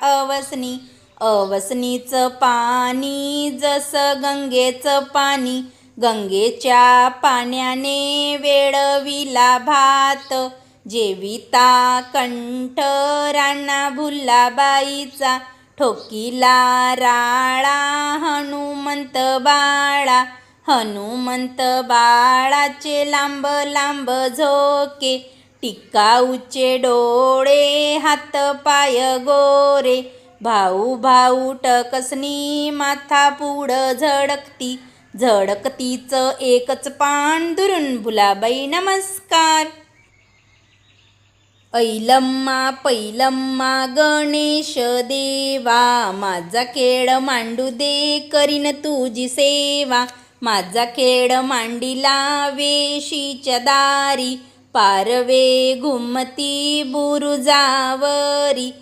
अवसनी. अवसनीचं पाणी जसं गंगेचं पाणी, गंगेच्या पाण्याने वेळविला भात. जेविता कंठ राणा भुलाबाईचा, ठोकिला राळा हनुमंत बाळा. हनुमंत बाळाचे लांब लांब झोके, टिकाऊचे डोळे, हात पाय गोरे. भाऊ भाऊ टकसनी, माथा पुढं झडकती. झडकतीचं एकच पान, दुरून भुलाबाई नमस्कार. ऐलम्मा पैलम्मा गणेश देवा, माझा खेळ मांडू दे, करीन तुझी सेवा. माझा खेळ मांडिला वेशीच्या दारी, पारवे घुमती बुरुजावरी.